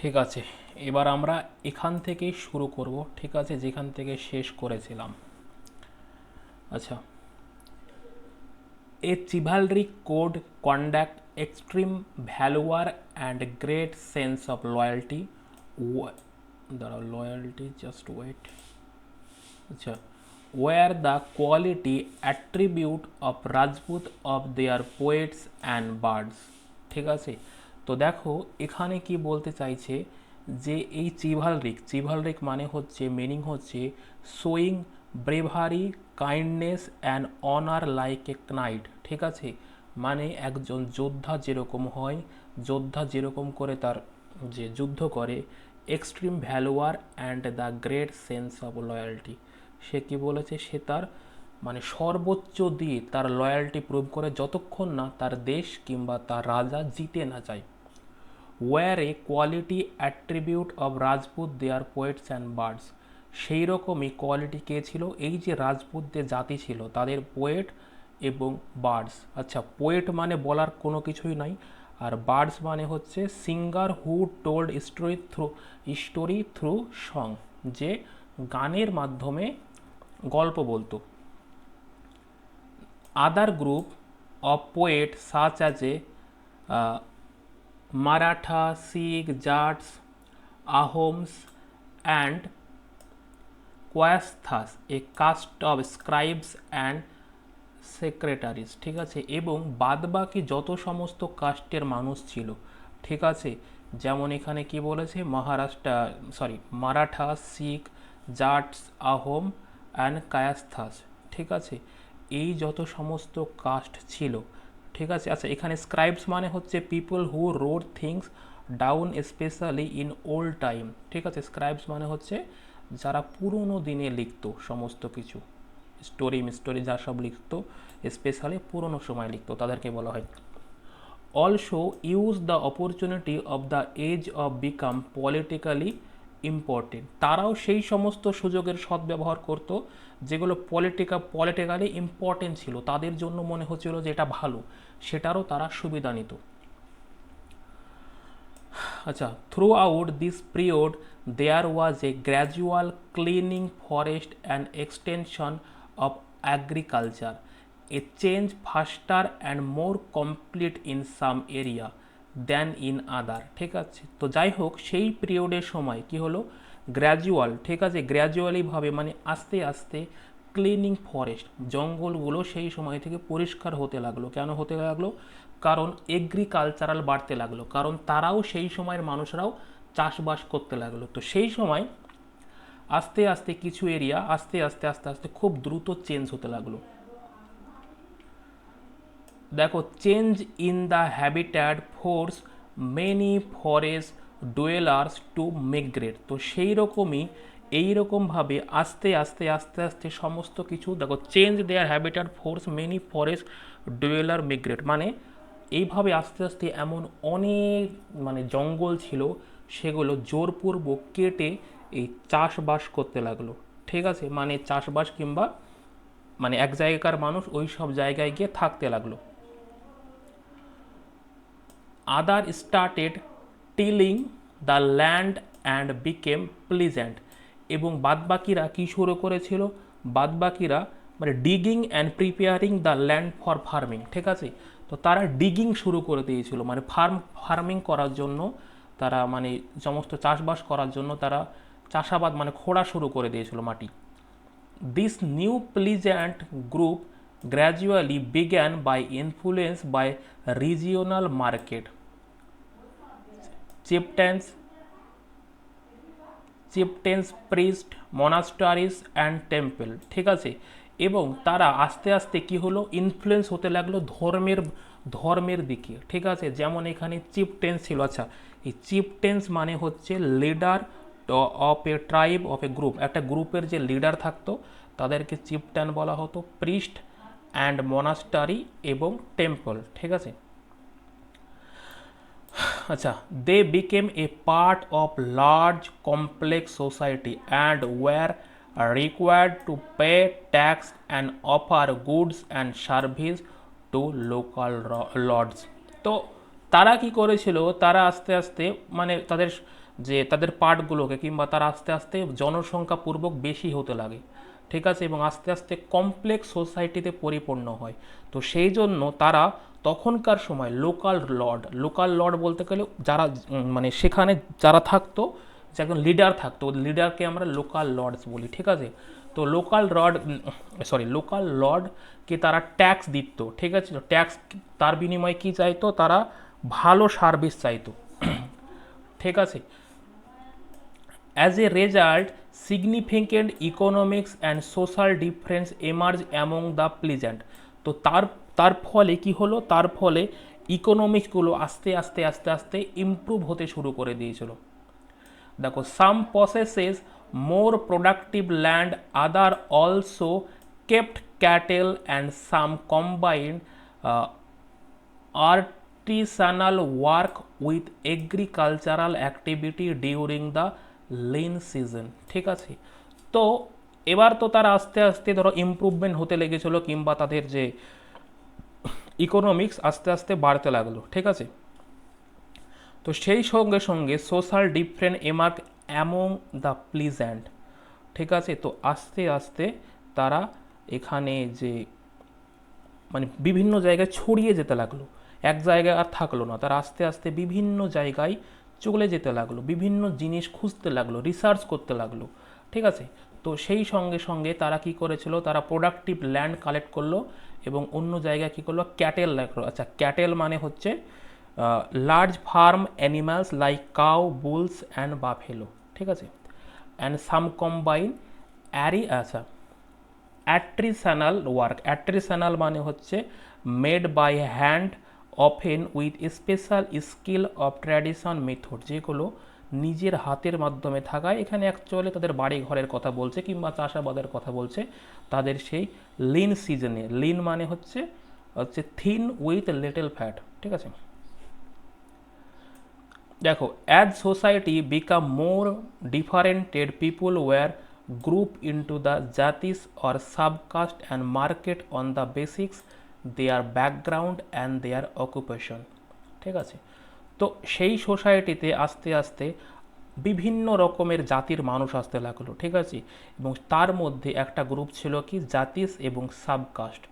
ঠিক আছে, এবার আমরা এখান থেকেই শুরু করব, ঠিক আছে, যেখান থেকে শেষ করেছিলাম। আচ্ছা, এ chivalric code conduct extreme valor and great sense of loyalty. দাঁড়াও, loyalty, just wait. আচ্ছা, were the quality attribute of Rajput of their poets and bards. ঠিক আছে, তো দেখো এখানে কি বলতে চাইছে যে এই চিভালরিক মানে হচ্ছে, মিনিং হচ্ছে showing bravery, kindness and honour like a night. ঠিক আছে, মানে একজন যোদ্ধা যেরকম হয়, যোদ্ধা যেরকম করে তার যে যুদ্ধ করে, extreme valour and the great sense of loyalty, সে কি বলেছে, সে তার মানে সর্বোচ্চ দিয়ে তার লয়্যালটি প্রুভ করে যতক্ষণ না তার দেশ কিংবা তার রাজা জিতে না যায়। War a quality attribute of Rajput there poets and bards, সেই রকমই কোয়ালিটি কে ছিল, এই যে রাজপুতদের জাতি ছিল তাদের পোয়েট এবং বার্ডস। আচ্ছা, পোয়েট মানে বলার কোনো কিছুই নাই, আর বার্ডস মানে হচ্ছে singer who told story through song, যে গানের মাধ্যমে গল্প বলতো। Other group of poet such as a Maratha, Sikh, Jats, Ahoms and Kayasthas, a caste of scribes and secretaries. ঠিক আছে, এবং বাদবাকি যত সমস্ত কাস্টের মানুষ ছিল, ঠিক আছে, যেমন এখানে কি বলেছে, মারাঠা, শিখ, জাটস, আহোম অ্যান্ড কায়াস্থাস। ঠিক আছে, এই যত সমস্ত কাস্ট ছিল, ঠিক আছে। আচ্ছা, এখানে স্ক্রাইবস মানে হচ্ছে people who wrote things down specially in old time. ঠিক আছে, স্ক্রাইবস মানে হচ্ছে যারা পুরনো দিনে লিখতো সমস্ত কিছু, স্টোরি যা সব লিখতো, স্পেশালি পুরনো সময় লিখতো, তাদেরকে বলা হয়। Also use the opportunity of the age of become politically important, তারাও সেই সমস্ত সুযোগের সদ্ব্যবহার করত যেগুলো পলিটিক্যালি ইম্পর্টেন্ট ছিল, তাদের জন্য মনে হচ্ছিল যে এটা ভালো, সেটারও তারা সুবিধা নিত। আচ্ছা, throughout this period there was a gradual cleaning forest and extension of agriculture, a change faster and more complete in some area than in other. ঠিক আছে, তো যাই হোক, সেই পিরিয়ডের সময় কি হলো, গ্র্যাজুয়াল, ঠিক আছে, গ্র্যাজুয়ালিভাবে মানে আস্তে আস্তে ক্লিনিং ফরেস্ট, জঙ্গলগুলো সেই সময় থেকে পরিষ্কার হতে লাগলো। কেন হতে লাগলো? কারণ এগ্রিকালচারাল বাড়তে লাগলো, কারণ তারাও সেই সময়ের মানুষরাও চাষবাস করতে লাগলো। তো সেই সময় আস্তে আস্তে কিছু এরিয়া আস্তে আস্তে আস্তে আস্তে খুব দ্রুত চেঞ্জ হতে লাগলো। দেখো, change in the habitat force many forest dwellers to migrate, তো সেই রকমই এইরকমভাবে আস্তে আস্তে আস্তে আস্তে সমস্ত কিছু, দেখো, change their habitat force many forest dweller migrate, মানে এইভাবে আস্তে আস্তে এমন অনেক মানে জঙ্গল ছিল, সেগুলো জোরপূর্বক কেটে এই চাষবাস করতে লাগলো। ঠিক আছে, মানে চাষবাস কিংবা মানে এক জায়গাকার মানুষ ওই সব জায়গায় গিয়ে থাকতে লাগলো। Other started tilling the land and became peasant, এবং বাদবাকিরা কী শুরু করেছিল, বাদবাকিরা মানে digging and preparing the land for farming. ঠিক আছে, তো তারা ডিগিং শুরু করে দিয়েছিল, মানে ফার্মিং করার জন্য, তারা মানে সমস্ত চাষবাস করার জন্য তারা চাষাবাদ মানে খোঁড়া শুরু করে দিয়েছিল মাটি। This new pleasant group gradually began by influence by regional market, chieftains, priest, monasteries and temple। ঠিক আছে, এবং তারা আস্তে আস্তে কি হলো, ইনফ্লুয়েন্স হতে লাগলো ধর্মের দিকে। ঠিক আছে, যেমন এখানে চিফটেন্স ছিল। আচ্ছা, এই চিফটেন্স মানে হচ্ছে leader of a tribe, of a group, একটা গ্রুপের যে লিডার থাকতো তাদেরকে চিফটেন বলা হতো, প্রিস্ট অ্যান্ড মনাস্টারি এবং টেম্পল। ঠিক আছে, আচ্ছা, they became a part of large complex society and were required to pay tax and offer goods and service to local lords. তো তারা কি করেছিল, তারা আস্তে আস্তে মানে তাদের পার্টগুলোকে কিংবা তারা আস্তে আস্তে জনসংখ্যাপূর্বক বেশি হতে লাগে, ঠিক আছে, এবং আস্তে আস্তে কমপ্লেক্স সোসাইটিতে পরিপূর্ণ হয়। তো সেই জন্য তারা তখনকার সময় লোকাল লর্ড বলতে গেলে যারা মানে সেখানে যারা থাকতো, যে একজন লিডার থাকতো, লিডারকে আমরা লোকাল লর্ডস বলি, ঠিক আছে। তো লোকাল লর্ডকে তারা ট্যাক্স দিত, ঠিক আছে। ট্যাক্স তার বিনিময়ে কি চাইতো, তারা ভালো সার্ভিস চাইতো, ঠিক আছে। As a result, significant economics and social difference emerge among the peasant. তো তার ফলে কি হলো, তার ফলে ইকোনমিক্সগুলো আস্তে আস্তে আস্তে আস্তে ইমপ্রুভ হতে শুরু করে দিয়েছিল। দেখো, some possesses more productive land, other also kept cattle and some combined artisanal work with agricultural activity during the lean season, ঠিক আছে। তো এবার তো তারা আস্তে আস্তে ধরো ইমপ্রুভমেন্ট হতে লেগেছিল, কিংবা তাদের যে ইকোনমিক্স আস্তে আস্তে বাড়তে লাগলো, ঠিক আছে। তো সেই সঙ্গে সঙ্গে social different emerge among the peasant, ঠিক আছে। তো আস্তে আস্তে তারা এখানে যে মানে বিভিন্ন জায়গায় ছড়িয়ে যেতে লাগলো, এক জায়গায় আর থাকলো না, তারা আস্তে আস্তে বিভিন্ন জায়গায় চলে যেতে লাগলো, বিভিন্ন জিনিস খুঁজতে লাগলো, রিসার্চ করতে লাগলো, ঠিক আছে। তো সেই সঙ্গে সঙ্গে তারা কি করেছিল, তারা প্রোডাক্টিভ ল্যান্ড কালেক্ট করলো এবং অন্য জায়গায় কি করলো, ক্যাটেল রাখলো। আচ্ছা, ক্যাটেল মানে হচ্ছে large farm animals like cow, bulls and buffalo, ঠিক আছে। And some combine artisanal work. Artisanal মানে হচ্ছে made by hand, often with special skill of tradition method, যেগুলো নিজের হাতের মাধ্যমে থাকায়, এখানে অ্যাকচুয়ালি তাদের বাড়ি ঘরের কথা বলছে কিংবা চাষাবাদের কথা বলছে, তাদের সেই লিন সিজনে। লিন মানে হচ্ছে থিন উইথ লিটল ফ্যাট, ঠিক আছে। দেখো, as society became more differentiated, people were grouped into the jatis or subcaste and market on the basics their background and their occupation, ঠিক আছে। তো সেই সোসাইটিতে আস্তে আস্তে বিভিন্ন রকমের জাতির মানুষ আসতে লাগলো, ঠিক আছে। এবং তার মধ্যে একটা গ্রুপ ছিল কি, জাতিস এবং সাবকাস্ট,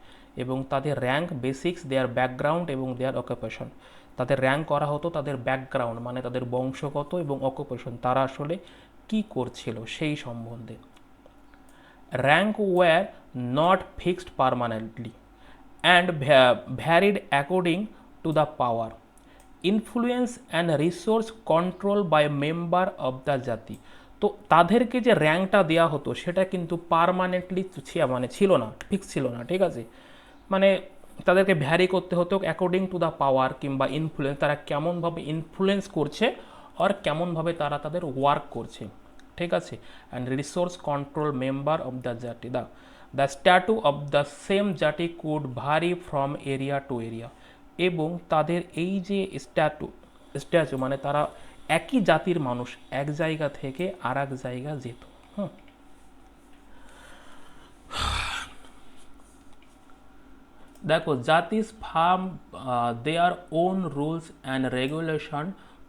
এবং তাদের র্যাঙ্ক, বেসিক্স, দেয়ার ব্যাকগ্রাউন্ড এবং দেয়ার অকুপেশন। তাদের র্যাঙ্ক করা হতো তাদের ব্যাকগ্রাউন্ড মানে তাদের বংশগত, এবং অকুপেশন তারা আসলে কি করছিল সেই সম্বন্ধে। Rank were not fixed permanently and varied according to the power, influence and resource control by member of the jati. তো তাদেরকে যে র্যাঙ্কটা দেওয়া হতো সেটা কিন্তু পারমানেন্টলি মানে ছিল না, ফিক্স ছিল না, ঠিক আছে। মানে তাদেরকে ভ্যারি করতে হতো অ্যাকর্ডিং টু দ্য পাওয়ার কিংবা ইনফ্লুয়েন্স, তারা কেমনভাবে ইনফ্লুয়েন্স করছে আর কেমনভাবে তারা তাদের ওয়ার্ক করছে, ঠিক আছে। And resource control member of the জাতি, দ্য স্ট্যাটু অব দ্য সেম জাতি কুড ভারি ফ্রম এরিয়া টু এরিয়া। এবং তাদের এই যে স্ট্যাচু মানে তারা একই জাতির মানুষ এক জায়গা থেকে আর এক জায়গা যেত। দেখো, jatis form their own rules and regulation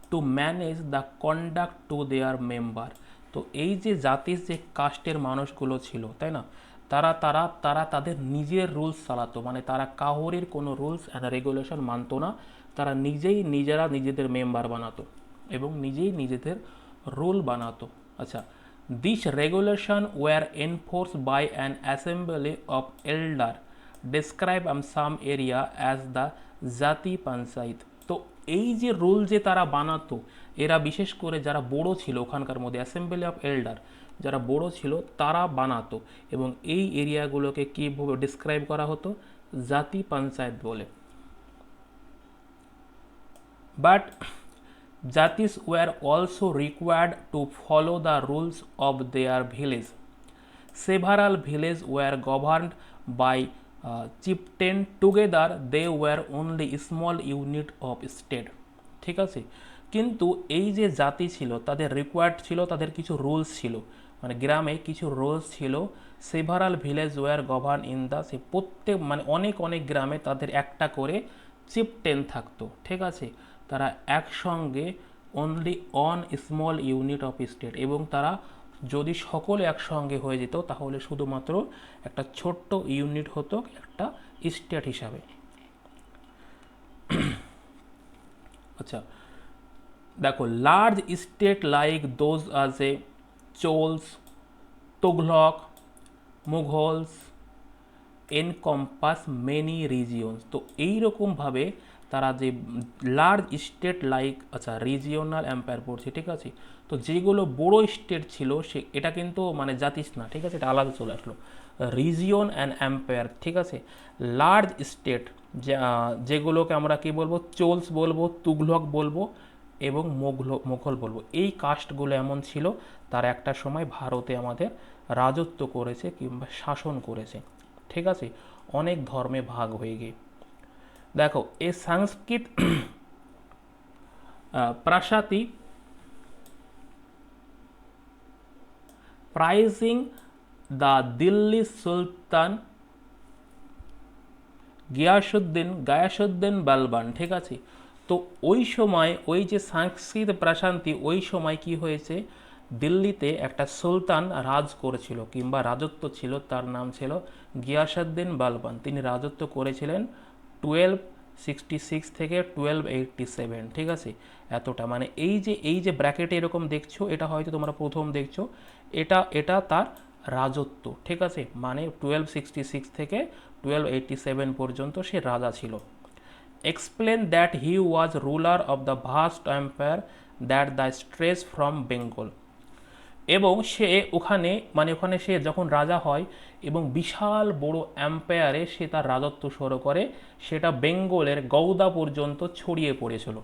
to manage the conduct to their member. তো এই যে জাতিস যে কাস্টের মানুষগুলো ছিল, তাই না, তারা তারা তারা তাদের নিজের রুলস চালাতো, মানে তারা কাহরির কোনো রুলস অ্যান্ড রেগুলেশন মানতো না, তারা নিজেরা নিজেদের মেম্বার বানাতো এবং নিজেই নিজেদের রুল বানাতো। আচ্ছা, this regulation were enforced by an assembly of elder describe some area as the jati panchayat. তো এই যে রুল যে তারা বানাতো, এরা বিশেষ করে যারা বড়ো ছিল ওখানকার মধ্যে, অ্যাসেম্বলি অফ এল্ডার যারা বড়ো ছিল তারা বানাতো, এবং এই এরিয়াগুলোকে কীভাবে ডিসক্রাইব করা হতো, জাতি পঞ্চায়েত বলে। But jatis were also required to follow the rules of their village. Several villages were governed by chieftain. Together they were only small unit of state, ঠিক আছে। কিন্তু এই যে জাতি ছিল তাদের রিকোয়ার্ড ছিল, তাদের কিছু রুলস ছিল, মানে গ্রামে কিছু রুলস ছিল। Several village were govern in the, সে প্রত্যেক মানে অনেক অনেক গ্রামে তাদের একটা করে চিফটেন থাকতো, ঠিক আছে। তারা একসঙ্গে only on small unit of state, এবং তারা যদি সকলে একসঙ্গে হয়ে যেত তাহলে শুধুমাত্র একটা ছোট্ট ইউনিট হতো একটা স্টেট হিসাবে। আচ্ছা, দেখো, লার্জ স্টেট লাইক দোজ আজ এ Cholas, Tughlaq, Mughals এনকম্পাস many regions. তো এইরকমভাবে তারা যে লার্জ স্টেট লাইক, আচ্ছা রিজিওনাল এম্পায়ার পড়ছে, ঠিক আছে। তো যেগুলো বড় স্টেট ছিল সে, এটা কিন্তু মানে জাতিস না, ঠিক আছে, এটা আলাদা চলে আসলো, রিজিয়ন অ্যান্ড এম্পায়ার, ঠিক আছে। লার্জ স্টেট যেগুলোকে আমরা কি বলবো, চোলস বলবো, তুঘলক বলবো এবং মোঘল বলবো, এই কাস্টগুলো এমন ছিল তারা একটা সময় ভারতে আমাদের রাজত্ব করেছে কিংবা শাসন করেছে, ঠিক আছে, অনেক ধর্মে ভাগ হয়ে গিয়ে। দেখো, এই সংস্কৃত প্রাসাতি প্রাইজিং দ্য দিল্লি সুলতান গায়াসুদ্দিন বালবান, ঠিক আছে। তো ওই সময় ওই যে সংস্কৃত প্রাসান্তি, ওই সময় কি হয়েছে, দিল্লিতে একটা সুলতান রাজ করেছিল কিংবা রাজত্ব ছিল, তার নাম ছিল গিয়াসুদ্দিন বালবান। তিনি রাজত্ব করেছিলেন 1266 থেকে 1287, ঠিক আছে, এতটা। মানে এই যে ব্র্যাকেটে এরকম দেখছো, এটা হয়তো তোমরা প্রথম দেখছো, এটা তার রাজত্ব, ঠিক আছে, মানে 1266 থেকে 1287 পর্যন্ত সে রাজা ছিল। Explain that he was ruler of the vast empire that the stretch from Bengal. এবং সে ওখানে মানে ওখানে সে যখন রাজা হয় এবং বিশাল বড় এম্পায়ারে সে তার রাজত্ব শুরু করে, সেটা বেঙ্গলের গৌদা পর্যন্ত ছড়িয়ে পড়েছিল।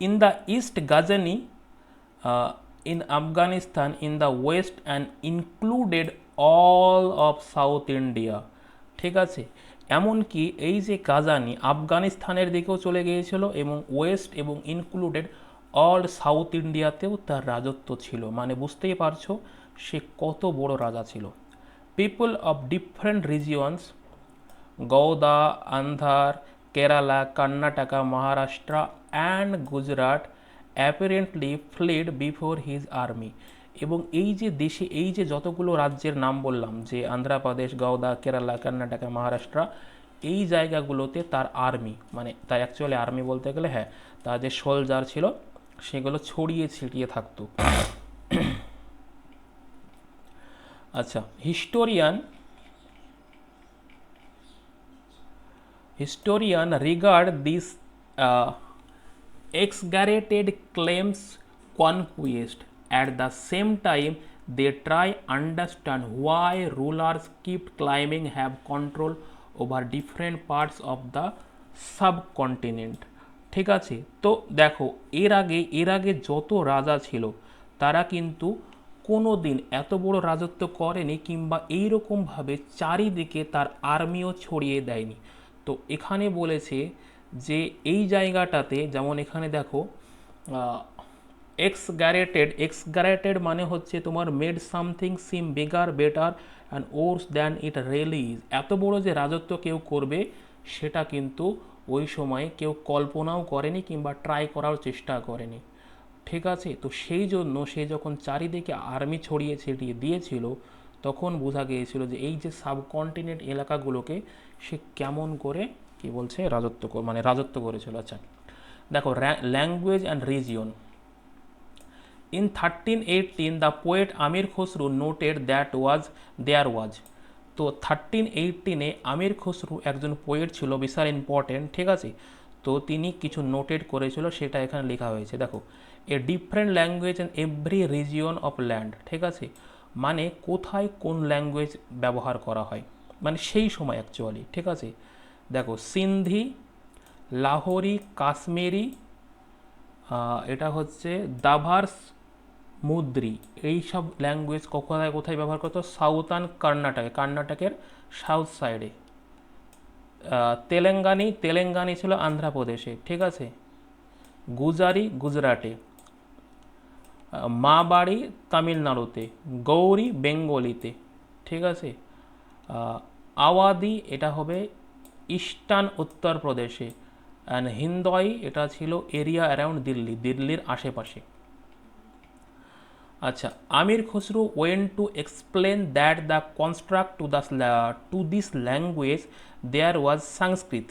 In the east Ghajini, in Afghanistan, in the West and included all of south India, ঠিক আছে। এমনকি এই যে গাজানি আফগানিস্তানের দিকেও চলে গিয়েছিল এবং ওয়েস্ট এবং ইনক্লুডেড অল সাউথ ইন্ডিয়াতেও তার রাজত্ব ছিল। মানে বুঝতেই পারছো সে কত বড় রাজা ছিল। People of different regions, Gauda, Andhra, Kerala, Karnataka, Maharashtra and Gujarat apparently fled before his army. এবং এই যে দেশে এই যে যতগুলো রাজ্যের নাম বললাম, যে অন্ধ্রপ্রদেশ, গৌদা, কেরালা, কর্ণাটকা, মহারাষ্ট্র, এই জায়গাগুলোতে তার আর্মি, মানে তার অ্যাকচুয়ালি আর্মি বলতে গেলে হ্যাঁ, তার যে সোলজার ছিল সেগুলো ছড়িয়ে ছিটিয়ে থাকতো। আচ্ছা, historian regard these exaggerated claims conquest. At the same time, they try understand why rulers keep claiming have control over different parts of the subcontinent, ঠিক আছে। তো দেখো, এর আগে যত রাজা ছিল তারা কিন্তু কোনো দিন এত বড় রাজত্ব করেনি কিংবা এইরকমভাবে চারিদিকে তার আর্মিও ছড়িয়ে দেয়নি। তো এখানে বলেছে যে এই জায়গাটাতে, যেমন এখানে দেখো, এক্সগ্যারেটেড মানে হচ্ছে তোমার made something seem bigger, better and worse than it really is. এত বড় যে রাজত্ব কেউ করবে সেটা কিন্তু ওই সময় কেউ কল্পনাও করেনি কিংবা ট্রাই করার চেষ্টা করেনি, ঠিক আছে। তো সেই জন্য সে যখন চারিদিকে আর্মি ছড়িয়ে ছিটিয়ে দিয়েছিল তখন বোঝা গিয়েছিল যে এই যে সাবকন্টিনেন্ট এলাকাগুলোকে সে কেমন করে কি বলছে রাজত্ব করেছিল। আচ্ছা, দেখো, language and region. In 1318 the poet Amir Khusrau noted that there was. তো 1318-এ আমির খসরু একজন পোয়েট ছিল, বিশাল ইম্পর্টেন্ট, ঠিক আছে। তো তিনি কিছু নোটেড করেছিল, সেটা এখানে লেখা হয়েছে। দেখো, a different language in every region of land, ঠিক আছে, মানে কোথায় কোন ল্যাঙ্গুয়েজ ব্যবহার করা হয়, মানে সেই সময় অ্যাকচুয়ালি, ঠিক আছে। দেখো, সিন্ধি, লাহোরি, কাশ্মীরি, এটা হচ্ছে দাভার্স, মুদ্রি, এই সব ল্যাঙ্গুয়েজ কোথায় কোথায় ব্যবহার করতো, সাউথার্ন কর্ণাটকের সাউথ সাইডে। তেলেঙ্গানি ছিল আন্ধ্রপ্রদেশে, ঠিক আছে। গুজারি গুজরাটে, মাবাড়ি তামিলনাড়ুতে, গৌরী বেঙ্গলিতে, ঠিক আছে। আওয়াদি এটা হবে ইস্টার্ন উত্তরপ্রদেশে, অ্যান্ড হিন্দয় এটা ছিল এরিয়া অ্যারাউন্ড দিল্লি, দিল্লির আশেপাশে। আচ্ছা, Amir Khusrau went to explain that the construct to this language there was Sanskrit,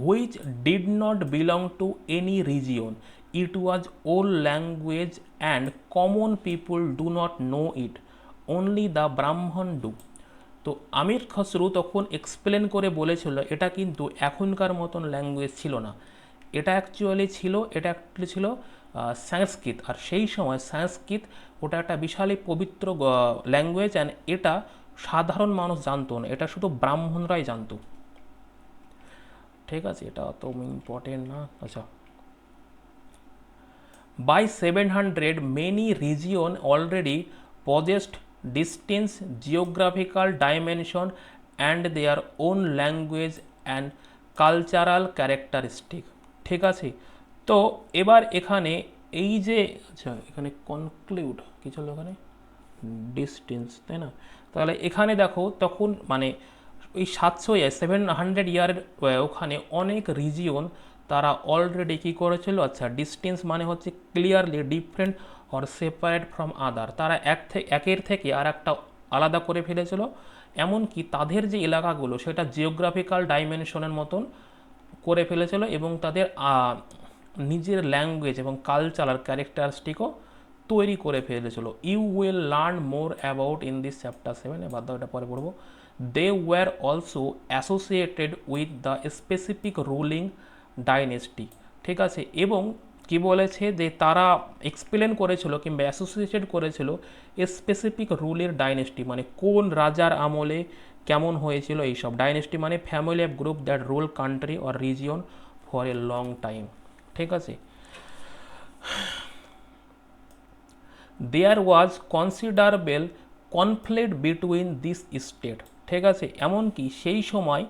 which did not belong to any region, it was old language and common people do not know it, only the Brahman do. তো আমির খসরু তখন explain করে বলেছিল এটা কিন্তু এখনকার মতন language ছিল না, এটা অ্যাকচুয়ালি ছিল সংস্কৃত। আর সেই সময় সংস্কৃত ওটা একটা বিশালই পবিত্র ল্যাঙ্গুয়েজ, অ্যান্ড এটা সাধারণ মানুষ জানতো না, এটা শুধু ব্রাহ্মণরাই জানতো। ঠিক আছে, এটা অত ইম্পর্টেন্ট না। আচ্ছা, by 700 many regions already possessed distinct geographical dimension and their own language and cultural characteristic। ঠিক আছে, তো এবার এখানে এই যে, আচ্ছা এখানে কনক্লুড কি ছিল, এখানে ডিস্টেন্স, তাই না? তাহলে এখানে দেখো তখন মানে ওই 700 ইয়ারের ওখানে অনেক রিজিয়ন তারা অলরেডি কী করেছিল, আচ্ছা ডিস্টেন্স মানে হচ্ছে clearly different or separate from other, তারা একের থেকে আর একটা আলাদা করে ফেলেছিল। এমনকি তাদের যে এলাকাগুলো সেটা জিওগ্রাফিক্যাল ডাইমেনশনের মতন করে ফেলেছিল, এবং তাদের নিজের ল্যাঙ্গুয়েজ এবং কালচারাল ক্যারেক্টারিস্টিকও তৈরি করে ফেলেছিল। You will learn more about in this chapter 7, এবার এটা পরে পড়বো। They were also associated with the specific ruling dynasty. ঠিক আছে, এবং কি বলেছে যে তারা এক্সপ্লেন করেছিল কিংবা অ্যাসোসিয়েটেড করেছিল স্পেসিফিক রুলের ডাইনেস্টি, মানে কোন রাজার আমলে কেমন হয়েছিল এইসব। ডাইনেস্টি মানে family of group that rule country or region for a long time. ঠিক আছে, there was considerable conflict between this state. ঠিক আছে, এমনকি সেই সময়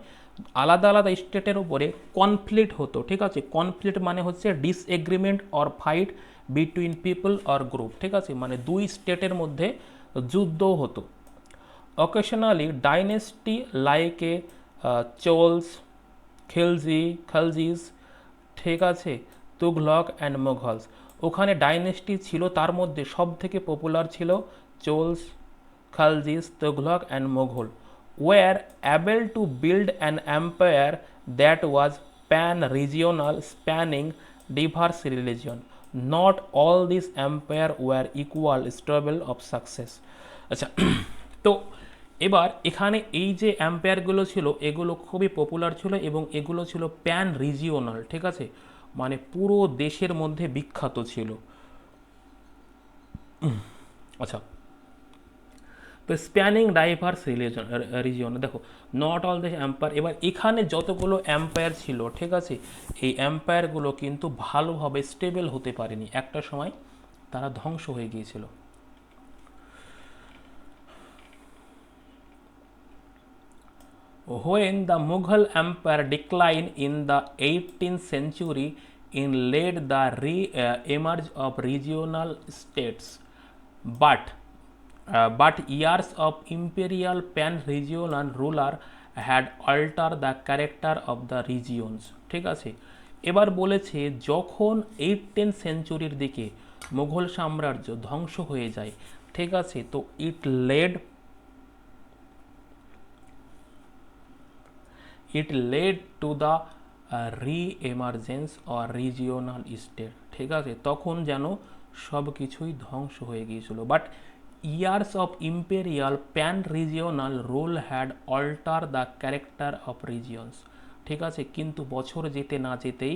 আলাদা আলাদা স্টেটের উপরে কনফ্লিক্ট হতো। ঠিক আছে, কনফ্লিক্ট মানে হচ্ছে disagreement or fight between people or group. ঠিক আছে, মানে দুই স্টেটের মধ্যে যুদ্ধও হতো। Occasionally dynasty like a Cholas, খালজিস, ঠিক আছে, তুঘলক অ্যান্ড মোঘলস, ওখানে ডাইনেস্টি ছিল, তার মধ্যে সব থেকে পপুলার ছিল Cholas, Khaljis, Tughluq and Mughal, were able to build an empire that was pan-regional, spanning diverse religion. Not all these empires were equal stable of success. আচ্ছা, তো এবার এখানে এই যে এম্পায়ারগুলো ছিল এগুলো খুবই পপুলার ছিল এবং এগুলো ছিল প্যান রিজিওনাল। ঠিক আছে, মানে পুরো দেশের মধ্যে বিখ্যাত ছিল। আচ্ছা, তো স্প্যানিং ডাইভার্স রিজিয়ন, দেখো নট অল দ্য এম্পায়ার, এবার এখানে যতগুলো এম্পায়ার ছিল, ঠিক আছে, এই এম্পায়ারগুলো কিন্তু ভালোভাবে স্টেবল হতে পারেনি, একটা সময় তারা ধ্বংস হয়ে গিয়েছিল। When the Mughal Empire declined in the 18th century, it led the re-emerge of regional states, but years of imperial pan-regional ruler had altered the character of the regions. ঠিক আছে, এবার বলেছে যখন 18th সেঞ্চুরির দিকে মুঘল সাম্রাজ্য ধ্বংস হয়ে যায়, ঠিক আছে, তো it led to the re-emergence or regional state। ঠিক আছে, তখন যেন সব কিছুই ধ্বংস হয়ে গিয়েছিল, but years of imperial pan-regional rule had altered the character of regions। ঠিক আছে, কিন্তু বছর যেতে না যেতেই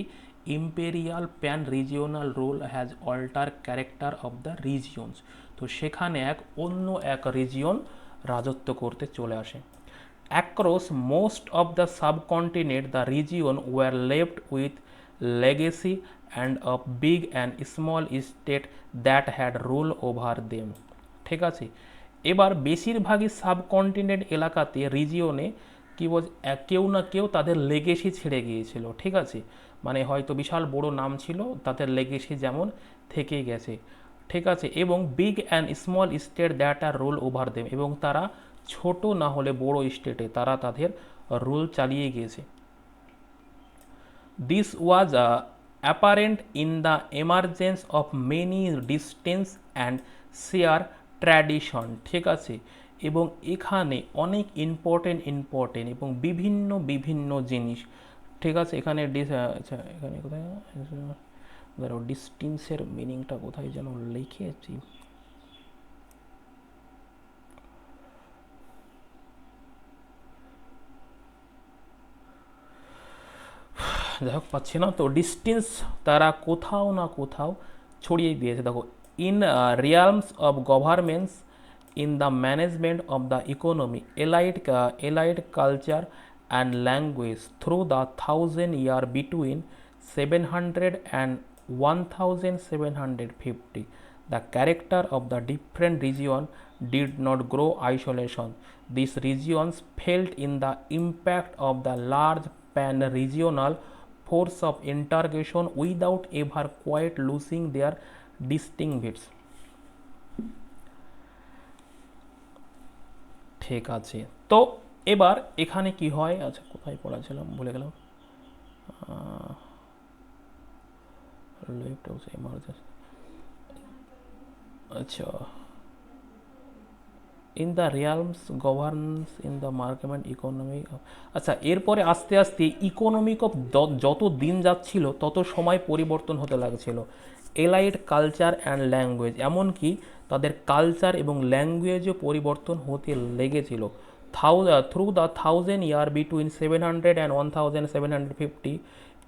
imperial pan regional rule has alter character of the regions, তো সেখানে অন্য এক রিজিয়ন রাজত্ব করতে চলে আসে। Across most of the subcontinent, the region were left with legacy and of big and small state that had rule over them। ঠিক আছে, এবার বেশিরভাগই সাবকন্টিনেন্ট এলাকাতে রিজিয়নে কি কেউ না কেউ তাদের লেগেসি ছেড়ে গিয়েছিল। ঠিক আছে, মানে হয়তো বিশাল বড় নাম ছিল, তাদের লেগেসি যেমন থেকে গেছে। ঠিক আছে, এবং big and small state that are rule over them, এবং তারা ছোট না হলে বড় স্টেটে তারা তাদের রুল চালিয়ে গিয়েছে। This was apparent in the emergence of many distinct and share tradition, ঠিক আছে, এবং এখানে অনেক ইম্পর্টেন্ট এবং বিভিন্ন বিভিন্ন জিনিস, ঠিক আছে। এখানে আচ্ছা এখানে কোথায় ধরো ডিস্টিংসের মিনিংটা কোথায় যেন লিখেছি, যাই হোক পাচ্ছি না তো। ডিস্টেন্স তারা কোথাও না কোথাও ছড়িয়ে দিয়েছে। দেখো, in realms of governments, in the management of the economy, allied culture and language through the 1000 year between 700 and 1750, the character of the different region did not grow isolation. These regions felt in the impact of the large pan-regional force of integration without ever quite losing their distinctives. ঠিক আছে, তো এবার এখানে কি হয়, আচ্ছা কোথায় পড়াছিলাম ভুলে গেলাম, লেফট হাউস এমার্জেন্সি, আচ্ছা in the realms governance in the market economy. আচ্ছা, এরপরে আস্তে আস্তে ইকোনমিক অফ যত দিন যাচ্ছিল তত সময় পরিবর্তন হতে লাগছিল। এলাইড কালচার অ্যান্ড ল্যাঙ্গুয়েজ, এমনকি তাদের কালচার এবং ল্যাঙ্গুয়েজও পরিবর্তন হতে লেগেছিল। Through the 1000 year between 700 and 1750,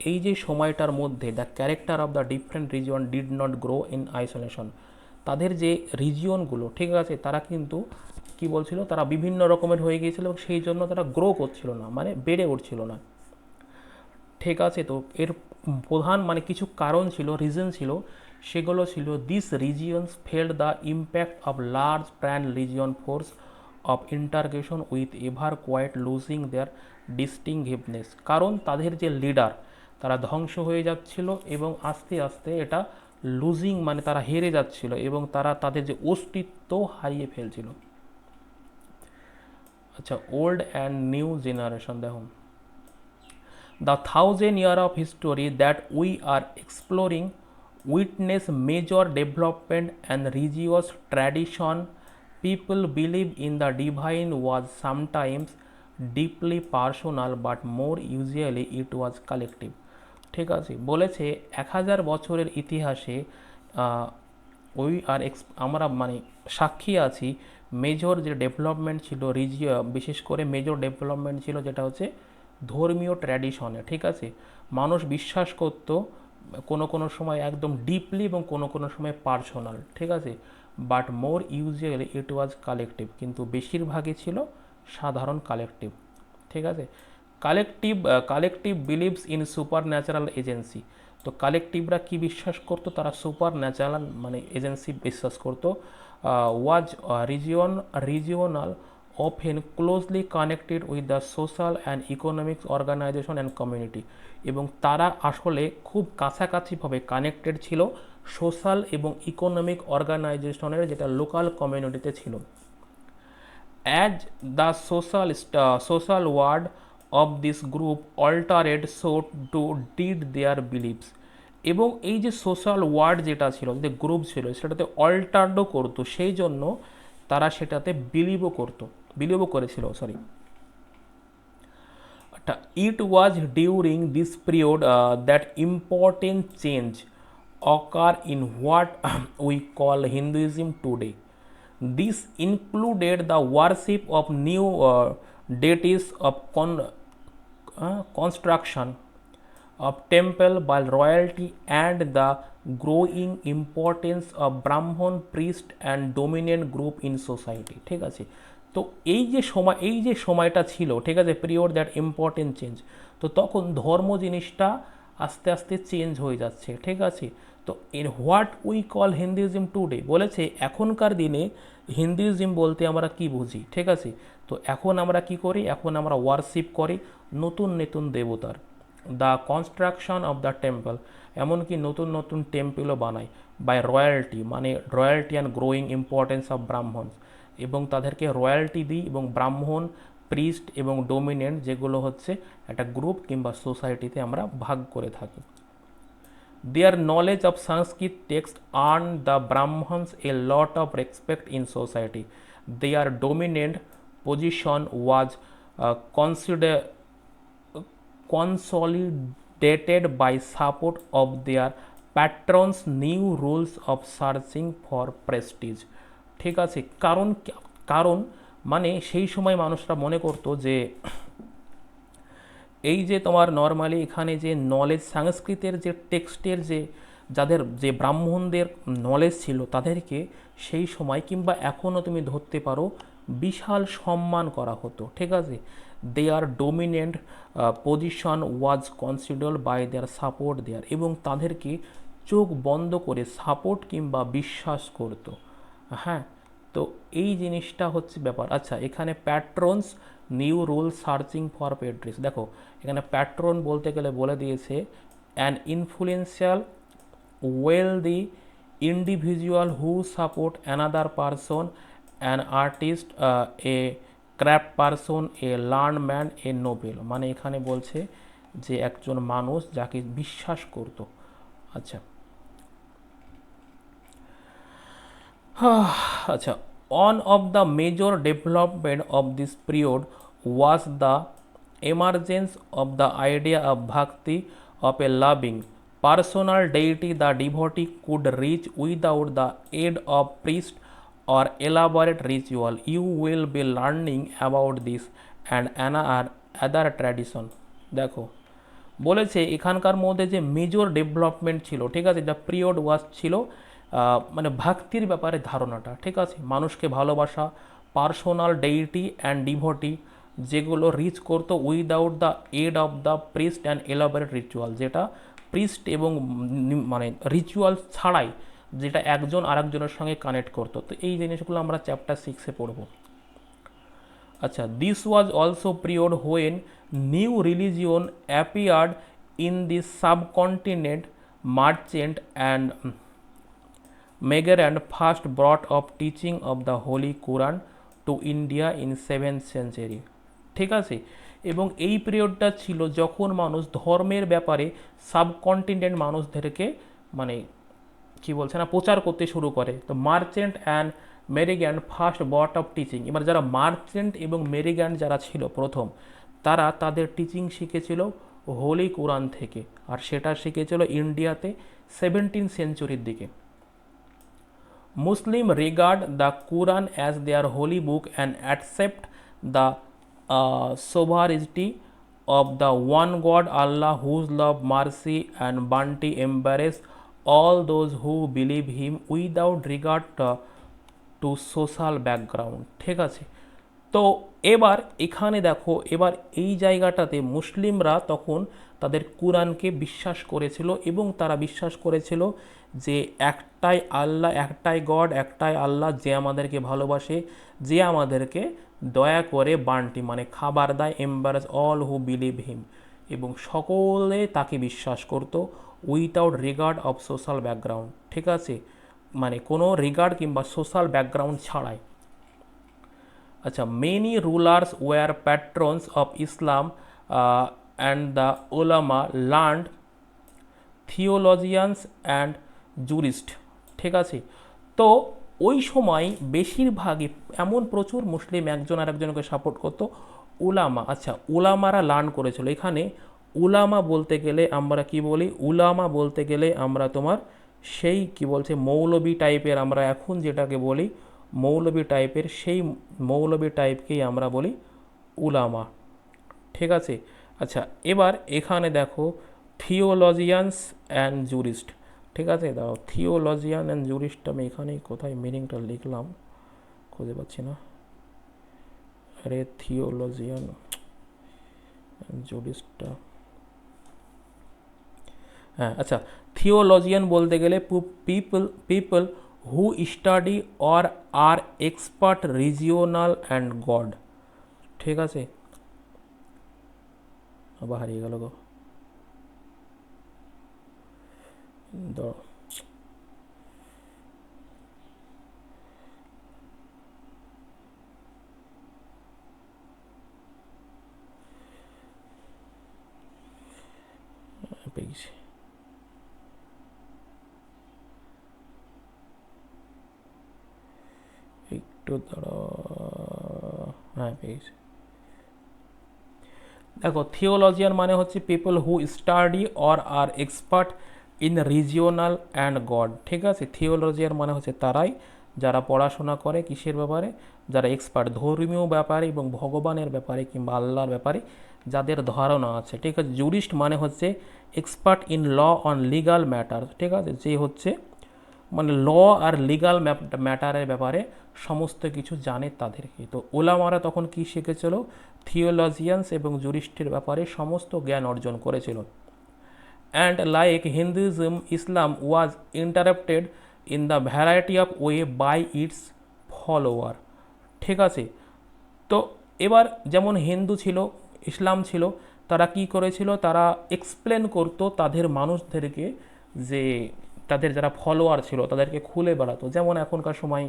এই যে সময়টার মধ্যে the character of the different reason did not grow in isolation, তাদের যে রিজিয়নগুলো, ঠিক আছে, তারা কিন্তু কি বলছিল, তারা বিভিন্ন রকমের হয়ে গিয়েছিল এবং সেই জন্য তারা গ্রো করছিল না, মানে বেড়ে উঠছিল না, ঠিক আছে। তো এর প্রধান মানে কিছু কারণ ছিল, রিজন ছিল, সেগুলো ছিল this regions felt the impact of large pan region force of integration with ever quite losing their distinctiveness, কারণ তাদের যে লিডার তারা ধ্বংস হয়ে যাচ্ছিল এবং আস্তে আস্তে এটা লুজিং মানে তারা হেরে যাচ্ছিল এবং তারা তাদের যে অস্তিত্ব হারিয়ে ফেলছিল। আচ্ছা, ওল্ড অ্যান্ড নিউ জেনারেশন, দেখুন, the 1000 year of history that we are exploring witness major development and religious tradition. People believe in the divine was sometimes deeply personal but more usually it was collective, ঠিক আছে। বলেছে 1000 বছরের ইতিহাসে ওই আর আমরা মানে সাক্ষী আছি মেজর যে ডেভেলপমেন্ট ছিল বিশেষ করে মেজর ডেভেলপমেন্ট ছিল যেটা হচ্ছে ধর্মীয় ট্র্যাডিশনে, ঠিক আছে। মানুষ বিশ্বাস করতো কোনো কোনো সময় একদম ডিপলি এবং কোনো কোনো সময় পার্সোনাল, ঠিক আছে, but more usually it was collective, কিন্তু বেশিরভাগই ছিল সাধারণ কালেকটিভ, ঠিক আছে। Collective believes in super natural agency, তো কালেকটিভরা কি বিশ্বাস করতো, তারা সুপার ন্যাচারাল মানে এজেন্সি বিশ্বাস করতো। ওয়াজ regional often closely connected with the social and economic organization and community, এবং তারা আসলে খুব কাছাকাছিভাবে কানেক্টেড ছিল সোশ্যাল এবং ইকোনমিক অর্গানাইজেশনের যেটা লোকাল কমিউনিটিতে ছিল। As the social world of this group altered so too did their beliefs, এবং এই যে সোশ্যাল ওয়ার্ড যেটা ছিল, যে গ্রুপ ছিল, সেটাতে অল্টারও করতো, সেই জন্য তারা সেটাতে বিলিভও করেছিল, sorry. It was during this period that important change occur in what we call Hinduism today. This included the warship of new deities of construction of temple by royalty and the growing importance of ব্রাহ্মণ priest and dominant group in society, ঠিক আছে। তো এই যে সময়টা ছিল, ঠিক আছে, পিরিয়ড দ্যাট ইম্পর্টেন্ট চেঞ্জ, তো তখন ধর্ম জিনিসটা আস্তে আস্তে চেঞ্জ হয়ে যাচ্ছে, ঠিক আছে। তো in what we call Hinduism today, বলেছে এখনকার দিনে হিন্দুইজম বলতে আমরা কি বুঝি, ঠিক আছে। তো এখন আমরা কি করি, এখন আমরা ওয়ারশিপ করি নতুন নতুন দেবতার। The construction of the temple, এমনকি নতুন নতুন টেম্পলও বানাই। বাই রয়্যালটি, মানে royalty and growing importance of ব্রাহ্মণ, এবং তাদেরকে রয়্যালটি দিই এবং ব্রাহ্মণ প্রিস্ট এবং ডোমিনেন্ট, যেগুলো হচ্ছে একটা গ্রুপ কিংবা সোসাইটিতে আমরা ভাগ করে থাকি। Their knowledge of Sanskrit text earned the Brahmins a lot of respect in society. Their dominant position was consolidated by support of their patrons' new rules of searching for prestige. ঠিক আছে, কারণ কারণ মানে সেই সময় মানুষরা মনে করতো যে এই যে তোমার নর্মালি এখানে যে নলেজ সংস্কৃতের যে টেক্সটের যে যাদের যে ব্রাহ্মণদের নলেজ ছিল তাদেরকে সেই সময় কিংবা এখনও তুমি ধরতে পারো বিশাল সম্মান করা হতো। ঠিক আছে, their dominant position was considered by their support there, এবং তাদেরকে চোখ বন্ধ করে সাপোর্ট কিংবা বিশ্বাস করতো। হ্যাঁ, তো এই জিনিসটা হচ্ছে ব্যাপার। আচ্ছা, এখানে প্যাট্রনস new rule searching for Patrice, দেখো এখানে প্যাট্রন বলতে গেলে বলে দিয়েছে an influential wealthy individual who support another person, an artist, a craft person, a learned man, a noble, মানে এখানে বলছে যে একজন মানুষ যাকে বিশ্বাস করতো। আচ্ছা আচ্ছা, one of the major development of this period was the emergence of the idea of bhakti, of a loving personal deity the devotee could reach without the aid of priest or elaborate ritual. You will be learning about this and other tradition. দেখো বলেছে এখানকার মধ্যে যে major development ছিল, ঠিক আছে, the period ওয়াজ ছিল মানে ভক্তির ব্যাপারে ধারণাটা, ঠিক আছে, মানুষকে ভালোবাসা, পার্সোনাল ডেইটি অ্যান্ড ডিভোটি যেগুলো রিচ করতো without the aid of the priest and elaborate ritual, যেটা প্রিস্ট এবং মানে রিচুয়াল ছাড়াই যেটা একজন আরেকজনের সঙ্গে কানেক্ট করতো। তো এই জিনিসগুলো আমরা চ্যাপ্টার 6-এ পড়বো। আচ্ছা, this was also period when new religion appeared in this subcontinent, merchant and Megarand first brought up teaching of the Holy Quran to India in 7th century. ঠিক আছে, এবং এই পিরিয়ডটা ছিল যখন মানুষ ধর্মের ব্যাপারে সাবকন্টিনেন্ট মানুষদেরকে মানে কি বলছে না প্রচার করতে শুরু করে। তো মার্চেন্ট অ্যান্ড মেরিগ্যান্ড ফার্স্ট বট অফ টিচিং, এবার যারা মার্চেন্ট এবং মেরিগ্যান্ড যারা ছিল প্রথম, তারা তাদের টিচিং শিখেছিল হোলি কোরআন থেকে, আর সেটা শিখেছিল ইন্ডিয়াতে 17th সেঞ্চুরির দিকে। Muslim regard the Quran as their holy book and accept the sovereignty of the one God Allah, whose love, mercy and bounty embrace all those who believe him without regard to social background. ঠিক আছে, তো এবার এখানে দেখো, এবার এই জায়গাটাতে মুসলিমরা তখন তাদের কোরআনকে বিশ্বাস করেছিল এবং তারা বিশ্বাস করেছিল যে একটাই আল্লাহ, একটাই গড, একটাই আল্লাহ যে আমাদেরকে ভালোবাসে, যে আমাদেরকে দয়া করে বান্টি মানে খাবার দেয়, এম্বারেজ অল হু বিলিভ হিম, এবং সকলে তাকে বিশ্বাস করত without regard of social background. ঠিক আছে, মানে কোনো রিগার্ড কিংবা সোশ্যাল ব্যাকগ্রাউন্ড ছাড়াই। আচ্ছা, many rulers were patrons of Islam and the ulama learned theologians and jurist. ঠিক আছে, তো ওই সময় বেশিরভাগই এমন প্রচুর মুসলিম একজন আর একজনকে সাপোর্ট করতো উলামা। আচ্ছা, উলামারা লার্ন করেছিল। এখানে উলামা বলতে গেলে আমরা কি বলি, উলামা বলতে গেলে আমরা তোমার সেই কি বলছে মৌলবী টাইপের, আমরা এখন যেটাকে বলি মৌলবী টাইপের, সেই মৌলবী টাইপকেই আমরা বলি উলামা। ঠিক আছে, আচ্ছা এবার এখানে দেখো থিওলজিয়ানস অ্যান্ড জুরিস্ট। ঠিক আছে, দাও থিওলজিয়ান অ্যান্ড জুরিস্ট আমি এখানেই কোথায় মিনিংটা লিখলাম খুঁজে পাচ্ছি না। আরে থিওলজিয়ান জুরিস্টটা, হ্যাঁ আচ্ছা, থিওলজিয়ান বলতে গেলে people who study or are expert regional and god. ঠিক আছে, আবার হারিয়ে গেল গো, একটু হ্যাঁ পেয়েছি। দেখো থিওলজিয়ান মানে হচ্ছে people who study or are expert in regional and god, ঠিক আছে। থিওলজিয়ান মানে হচ্ছে তারাই যারা পড়াশোনা করে কিসের ব্যাপারে, যারা এক্সপার্ট ধর্মীয় ব্যাপারে এবং ভগবানের ব্যাপারে কিংবা আল্লাহর ব্যাপারে যাদের ধারণা আছে, ঠিক আছে। জুরিস্ট মানে হচ্ছে expert in law on legal matter, ঠিক আছে, যে হচ্ছে মানে ল আর লিগাল ম্যাটারের ব্যাপারে সমস্ত কিছু জানে তাদেরকে। তো ওলামারা তখন কি শিখেছিল, থিওলজিয়ানস এবং জুরিস্টের ব্যাপারে সমস্ত জ্ঞান অর্জন করেছিল। And like Hinduism, Islam was interrupted in the variety of way by its follower, ঠিক আছে। তো এবার যেমন হিন্দু ছিল, ইসলাম ছিল, তারা কি করেছিল, তারা এক্সপ্লেন করতো তাদের মানুষদেরকে, যে তাদের যারা ফলোয়ার ছিল তাদেরকে খুলে বেড়াতো, যেমন এখনকার সময়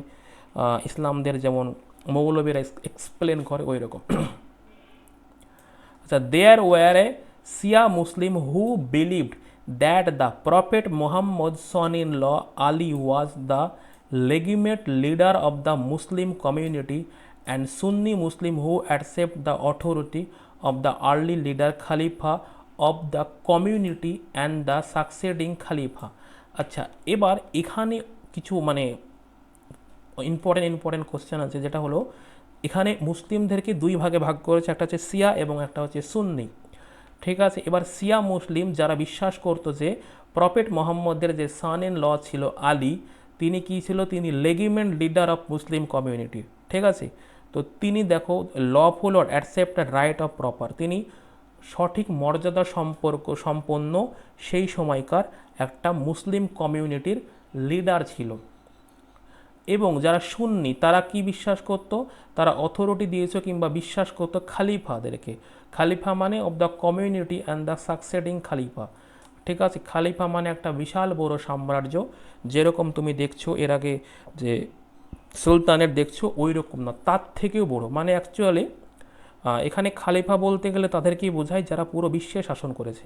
ইসলামদের যেমন মৌলবীরা এক্সপ্লেন করে ওই রকম। আচ্ছা, there were a Shia Muslim who believed that the prophet Mohammad son in law Ali was the legitimate leader of the Muslim community, and Sunni Muslim who accept the authority of the early leader Khalifa of the community and the succeeding Khalifa. আচ্ছা, এবার এখানে কিছু মানে important question আছে, যেটা হলো এখানে মুসলিমদেরকে দুই ভাগে ভাগ করেছে, একটা হচ্ছে শিয়া এবং একটা হচ্ছে সুন্নি, ঠিক আছে। এবার শিয়া মুসলিম যারা বিশ্বাস করতো যে প্রফেট মোহাম্মদের যে সান ইন ল ছিল আলী, তিনি কি ছিল, তিনি লেগিমেন্ট লিডার অফ মুসলিম কমিউনিটি, ঠিক আছে। তো তিনি দেখো lawful or accepted right of proper, তিনি সঠিক মর্যাদা সম্পন্ন সেই সময়কার একটা মুসলিম কমিউনিটির লিডার ছিল। এবং যারা সুন্নি তারা কি বিশ্বাস করতো, তারা অথরিটি দিয়েছে কিংবা বিশ্বাস করতো খালিফাদেরকে। খালিফা মানে of the community and the succeeding খালিফা, ঠিক আছে। খালিফা মানে একটা বিশাল বড় সাম্রাজ্য, যেরকম তুমি দেখছো এর আগে যে সুলতানের দেখছো ওই রকম না, তার থেকেও বড়। মানে অ্যাকচুয়ালি এখানে খালিফা বলতে গেলে তাদেরকেই বোঝায় যারা পুরো বিশ্বে শাসন করেছে।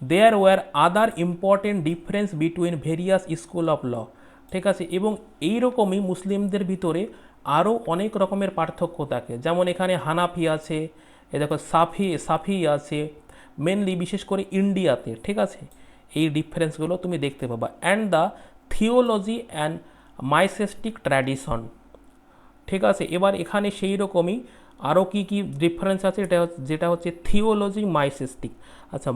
There were other important difference between various school of law, ঠিক আছে। এবং এইরকমই মুসলিমদের ভিতরে আরও অনেক রকমের পার্থক্য থাকে, যেমন এখানে হানাফি আছে, এ দেখো সাফি আছে, মেনলি বিশেষ করে ইন্ডিয়াতে, ঠিক আছে। এই ডিফারেন্সগুলো তুমি দেখতে পাবা। And the theology and mystic tradition, ঠিক আছে। এবার এখানে সেই রকমই আরও কী কী ডিফারেন্স আছে, যেটা হচ্ছে থিওলজি মাইসেস্টিক। আচ্ছা,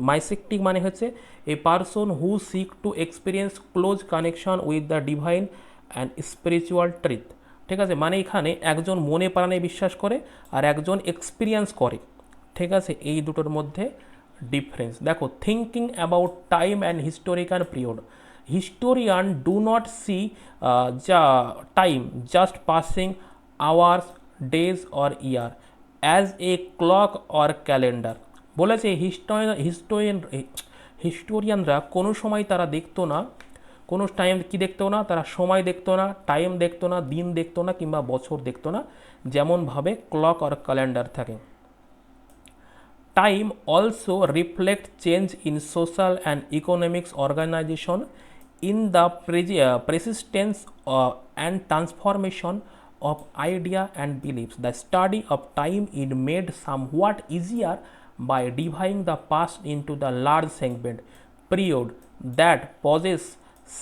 মাইসেস্টিক মানে হচ্ছে a person who seek to experience close connection with the divine and spiritual truth, ঠিক আছে। মানে এখানে একজন মনে প্রাণে বিশ্বাস করে আর একজন এক্সপিরিয়েন্স করে, ঠিক আছে। এই দুটোর মধ্যে ডিফারেন্স দেখো। Thinking about time and historical period, historian do not see time just passing hours, days or year as a clock or calendar. বলেছে হিস্টোরিয়ানরা কোনো সময় তারা দেখতো না, কোনো টাইম কি দেখতো না, তারা সময় দেখতো না, টাইম দেখতো না, দিন দেখতো না কিংবা বছর দেখতো না, যেমনভাবে ক্লক অর ক্যালেন্ডার থাকে। Time also reflects change in social and economic organization, in the persistence and transformation of idea and beliefs. The study of time is made somewhat easier by dividing the past into the large segment period that possess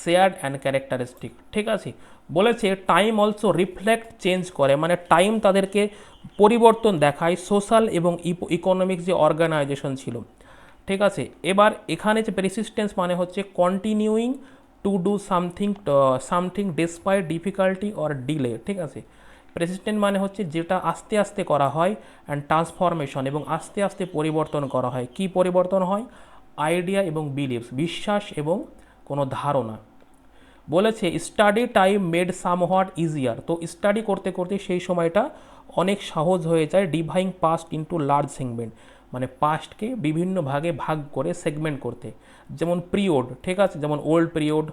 shared and characteristic, ঠিক আছে। বলেছে time also reflect change করে, মানে time তাদেরকে পরিবর্তন দেখায় social এবং economic যে অর্গানাইজেশন ছিল, ঠিক আছে। এবার এখানে যে পেরসিস্টেন্স মানে হচ্ছে continuing to do something despite difficulty or delay, ঠিক আছে। পেরসিস্টেন্ট মানে হচ্ছে যেটা আস্তে আস্তে করা হয়, অ্যান্ড ট্রান্সফরমেশন এবং আস্তে আস্তে পরিবর্তন করা হয়। কি পরিবর্তন হয়, আইডিয়া এবং বিলিভস, বিশ্বাস এবং কোনো ধারণা। বলেছে স্টাডি টাইম মেড সামহট ইজিয়ার, তো স্টাডি করতে করতে সেই সময়টা অনেক সহজ হয়ে যায়। ডিভাইং পাস্ট ইন্টু লার্জ সেগমেন্ট, মানে পাস্টকে বিভিন্ন ভাগে ভাগ করে সেগমেন্ট করতে, যেমন পিরিয়ড, ঠিক আছে, যেমন ওল্ড পিরিয়ড,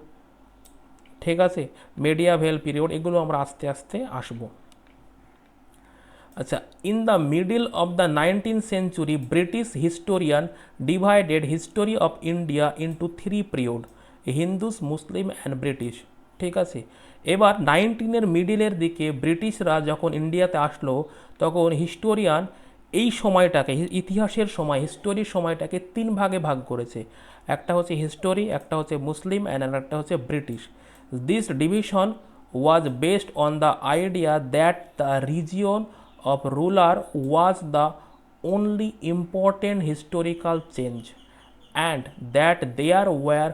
ঠিক আছে, মেডিয়াভেল পিরিয়ড, এগুলো আমরা আস্তে আস্তে আসবো। আচ্ছা, in the middle of the 19th century British historian divided history of India into 3 period, Hindus, Muslim and British, ঠিক আছে। এবার 19-এর মিডিলের দিকে ব্রিটিশরা যখন ইন্ডিয়াতে আসলো, তখন হিস্টোরিয়ান এই সময়টাকে, ইতিহাসের সময়, হিস্টোরির সময়টাকে তিন ভাগে ভাগ করেছে। একটা হচ্ছে হিস্টোরি, একটা হচ্ছে মুসলিম, অ্যান্ড একটা হচ্ছে British. This division was based on the idea that the region of ruler was the only important historical change and that there were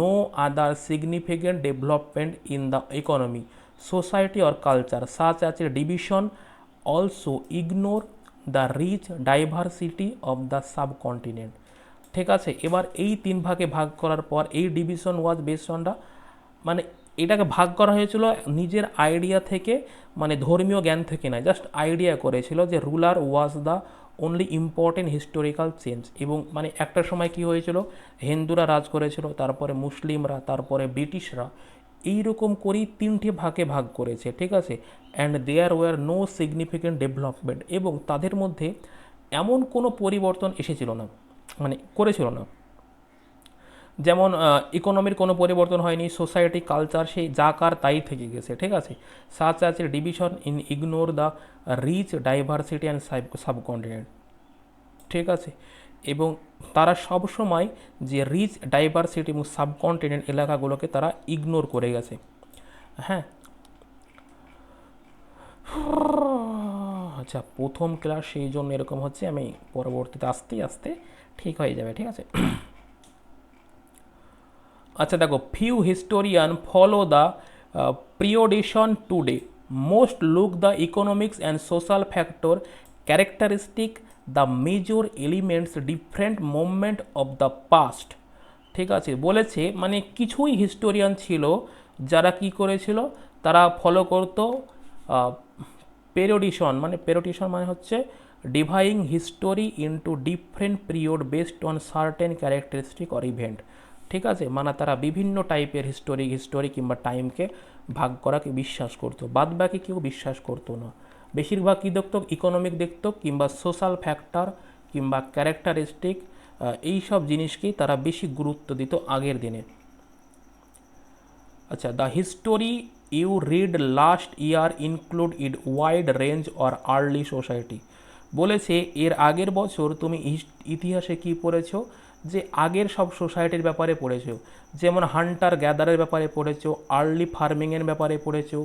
no other significant development in the economy, society or culture such as a division also ignore the rich diversity of the subcontinent। ঠিক আছে, এবার এই তিন ভাগে ভাগ করার পর এই division was based on the, মানে এটাকে ভাগ করা হয়েছিল নিজের আইডিয়া থেকে, মানে ধর্মীয় জ্ঞান থেকে নয়, জাস্ট আইডিয়া করেছিল যে ruler was the only important historical change. এবং মানে একটা সময় কি হয়েছিল, হিন্দুরা রাজ করেছিল, তারপরে মুসলিমরা, তারপরে ব্রিটিশরা, এইরকম করেই তিনটে ভাগে ভাগ করেছে। ঠিক আছে, and there were no significant development, এবং তাদের মধ্যে এমন কোনো পরিবর্তন এসেছিল না, মানে করেছিল না। যেমন ইকোনমির কোনো পরিবর্তন হয়নি, সোসাইটি কালচার সেই যা কার তাই থেকে গেছে। ঠিক আছে, সাচ আছে division in ignore the rich diversity and subcontinent. ঠিক আছে, এবং তারা সবসময় যে রিচ ডাইভার্সিটি এবং সাবকন্টিনেন্ট এলাকাগুলোকে তারা ইগনোর করে গেছে। হ্যাঁ, আচ্ছা, প্রথম ক্লাস সেই জন্য এরকম হচ্ছে, আমি পরবর্তীতে আস্তে আস্তে ঠিক হয়ে যাবে। ঠিক আছে, আচ্ছা দেখো, few historian follow the periodisation today, most look the economics and social factor characteristic the major elements different movement of the past. ঠিক আছে, বলেছে মানে কিছুই হিস্টোরিয়ান ছিল যারা কি করেছিল, তারা ফলো করতো পেরিওডিশন, মানে পেরিওডিশন মানে হচ্ছে dividing history into different period based on certain characteristic or event. ঠিক আছে, মানে তারা বিভিন্ন টাইপের হিস্টোরি কিংবা টাইমকে ভাগ করাকে বিশ্বাস করতো, বাদ বাকি কেউ বিশ্বাস করতো না। বেশিরভাগ কী দেখতো, ইকোনমিক দেখতো কিংবা সোশ্যাল ফ্যাক্টর কিংবা ক্যারেক্টারিস্টিক, এইসব জিনিসকেই তারা বেশি গুরুত্ব দিত আগের দিনে। আচ্ছা, the history you read last year include it wide range or early society. বলেছে এর আগের বছর তুমি ইতিহাসে কি পড়েছো, যে আগের সব সোসাইটির ব্যাপারে পড়েছো, যেমন হান্টার গ্যাদারের ব্যাপারে পড়েছো, আর্লি ফার্মিংয়ের ব্যাপারে পড়েছো,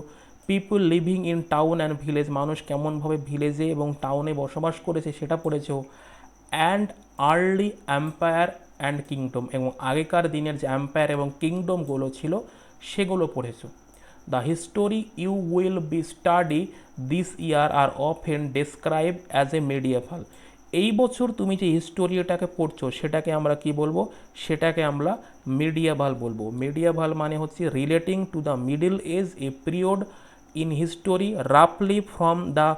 পিপুল living in town and village, মানুষ কেমনভাবে ভিলেজে এবং টাউনে বসবাস করেছে সেটা পড়েছো, and early empire and kingdom, এবং আগেকার দিনের যে এম্পায়ার এবং কিংডমগুলো ছিল সেগুলো পড়েছো। The history you will be study this year are often describe as a medieval. এই বছর তুমি যে হিস্টোরিটাকে পড়ছো সেটাকে আমরা কি বলবো, সেটাকে আমরা মিডিয়েভাল বলবো। মিডিয়েভাল মানে হচ্ছে relating to the middle age, a period in history রাফলি ফ্রম দ্য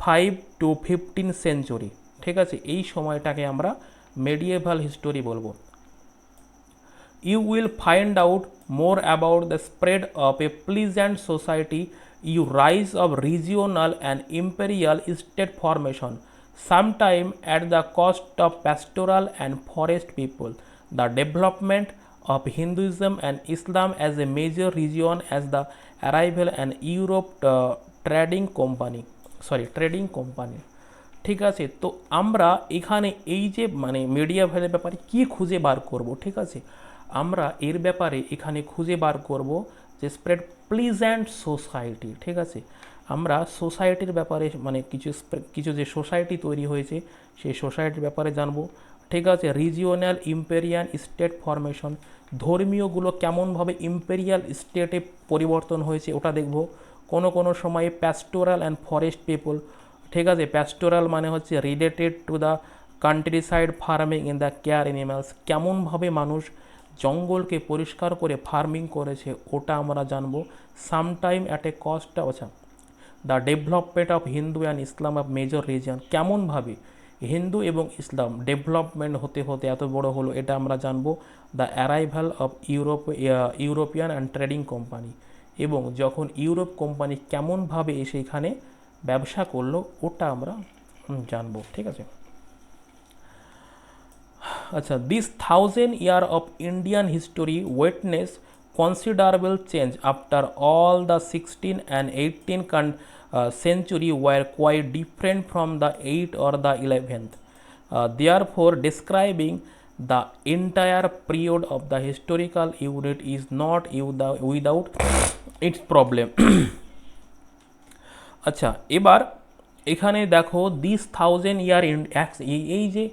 5 to 15 সেঞ্চুরি। ঠিক আছে, এই সময়টাকে আমরা মিডিয়েভাল হিস্টোরি বলবো। You will find out more about the spread of a pleasant society, you rise of regional and imperial state formation, sometime at the cost of pastoral and forest people, the development of Hinduism and Islam as a major religion, as the arrival and Europe trading company। ঠিক আছে, তো আমরা এখানে এই যে মানে মিডিয়েভালের ব্যাপারে কি খুঁজে বার করব, ঠিক আছে, আমরা এর ব্যাপারে এখানে খুঁজে বার করব যে স্প্রেড প্লিজেন্ট সোসাইটি। ঠিক আছে, আমরা সোসাইটির ব্যাপারে মানে কিছু যে সোসাইটি তৈরি হয়েছে সেই সোসাইটির ব্যাপারে জানবো। ঠিক আছে, রিজিওনাল ইম্পেরিয়াল স্টেট ফরমেশন, ধর্মীয়গুলো কেমনভাবে ইম্পেরিয়াল স্টেটে পরিবর্তন হয়েছে ওটা দেখব। কোনো সময়ে প্যাস্টোরাল অ্যান্ড ফরেস্ট পিপল। ঠিক আছে, প্যাস্টোরাল মানে হচ্ছে related to the country side farming in the care animals, কেমনভাবে মানুষ জঙ্গলকে পরিষ্কার করে ফার্মিং করেছে ওটা আমরা জানবো। সামটাইম অ্যাট এ কস্ট, আচ্ছা, the development of Hindu and Islam of major reason, কেমনভাবে হিন্দু এবং ইসলাম ডেভেলপমেন্ট হতে হতে এত বড় হলো এটা আমরা জানবো। The arrival of European and trading company, এবং যখন ইউরোপ কোম্পানি কেমনভাবে এসে এখানে ব্যবসা করলো ওটা আমরা জানবো। ঠিক আছে, আচ্ছা, this 1000 year of Indian history witness considerable change after all the 16 and 18 century were quite different from the 8th or the 11th. Therefore, describing the entire period of the historical unit is not without its problem. আচ্ছা, এবার এখানে দেখো this 1000 year এই যে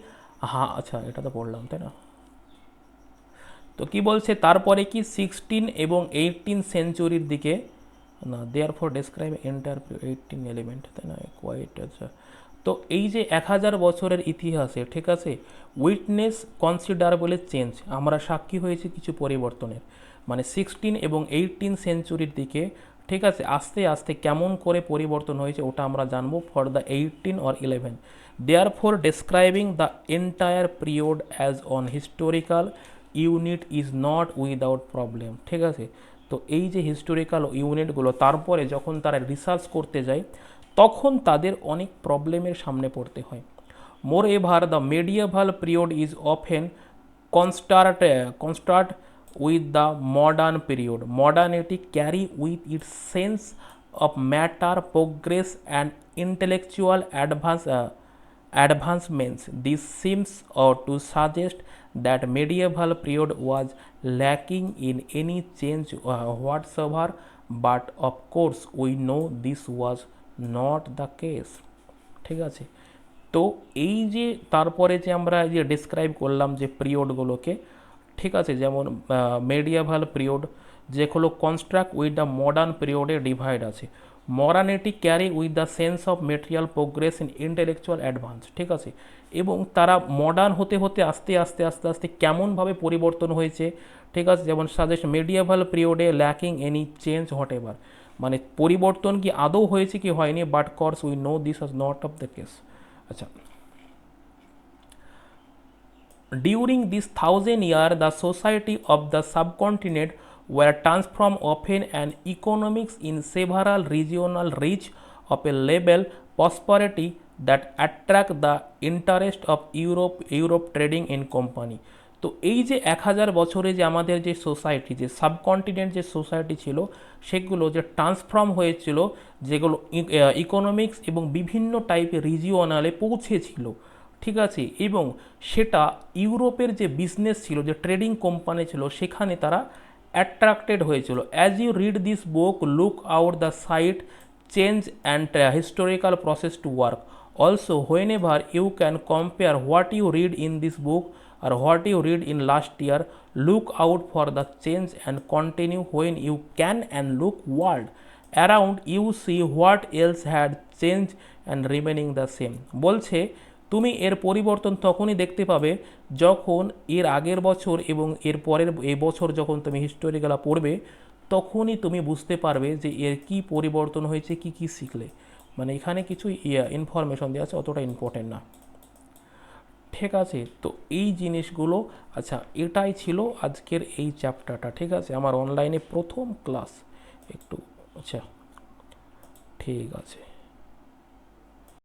আচ্ছা এটা তো পড়লাম তাই না। তো কি বলছে তারপরে কি 16 এবং 18 সেঞ্চুরির দিকে না, therefore describe entire 18 element তাই না কোয়াইট। আচ্ছা, তো এই যে 1000 বছরের ইতিহাসে ঠিক আছে উইটনেস কনসিডারেবল চেঞ্জ, আমরা সাক্ষী হয়েছি কিছু পরিবর্তনের, মানে 16 এবং 18 সেঞ্চুরির দিকে ঠিক আছে আস্তে আস্তে কেমন করে পরিবর্তন হয়েছে ওটা আমরা জানবো for the 18 or 11। Therefore describing the entire period as on historical unit is not without problem. ঠিক আছে, তো এই যে হিস্টোরিক্যাল ইউনিটগুলো তারপরে যখন তারা রিসার্চ করতে যায় তখন তাদের অনেক প্রবলেমের সামনে পড়তে হয়। Moreover the medieval period is often contrasted with the modern period. Modernity carry with its sense of matter, progress and intellectual advancements. This seems to suggest that medieval period was lacking in any change whatsoever, but of course we know this was not the case. ঠিক আছে, তো এই যে তারপরে যে আমরা যে describe করলাম যে পিরিয়ডগুলোকে ঠিক আছে, যেমন মেডিয়েভাল পিরিয়ড যেগুলো কনস্ট্রাক্ট উইথ দ্য মডার্ন পিরিয়ডে ডিভাইড আছে। Modernity carry with the sense of material progress in intellectual advance. ঠিক আছে, এবং তারা মডার্ন হতে হতে আস্তে আস্তে আস্তে আস্তে কেমনভাবে পরিবর্তন হয়েছে ঠিক আছে, যেমন সাজেস্ট মেডিয়েভাল পিরিয়ডে lacking any change what ever, মানে পরিবর্তন কি আদৌ হয়েছে কি হয়নি, but course we know this was not of the case. আচ্ছা, during this 1000 years, the society of the subcontinent were transformed often and economics in several regional reach of a level prosperity that attract the interest of Europe trading in company. তো এই যে 1000 বছরে যে আমাদের যে society যে subcontinent যে society ছিল সেগুলো যে ট্রান্সফর্ম হয়েছিল, যেগুলো ইকোনমিক্স এবং বিভিন্ন টাইপের রিজিওনালে পৌঁছেছিল ঠিক আছে, এবং সেটা ইউরোপের যে বিজনেস ছিল যে ট্রেডিং কোম্পানি ছিল সেখানে তারা অ্যাট্রাক্টেড হয়েছিল। As you read this book look out the site change and historical process to work also whenever you can compare what you read in this book or what you read in last year look out for the change and continue when you can and look world around you see what else had change and remaining the same. বলছে তুমি এর পরিবর্তন তখনই দেখতে পাবে যখন এর আগের বছর এবং এর পরের এই বছর যখন তুমি হিস্টোরিগুলো পড়বে তখনই তুমি বুঝতে পারবে যে এর কি পরিবর্তন হয়েছে, কি কি শিখলে, মানে এখানে কিছু ইনফরমেশন দেওয়া আছে, অতটা ইম্পর্টেন্ট না। ঠিক আছে, তো এই জিনিসগুলো আচ্ছা এটাই ছিল আজকের এই চ্যাপ্টারটা। ঠিক আছে, আমার অনলাইনে প্রথম ক্লাস একটু আচ্ছা ঠিক আছে।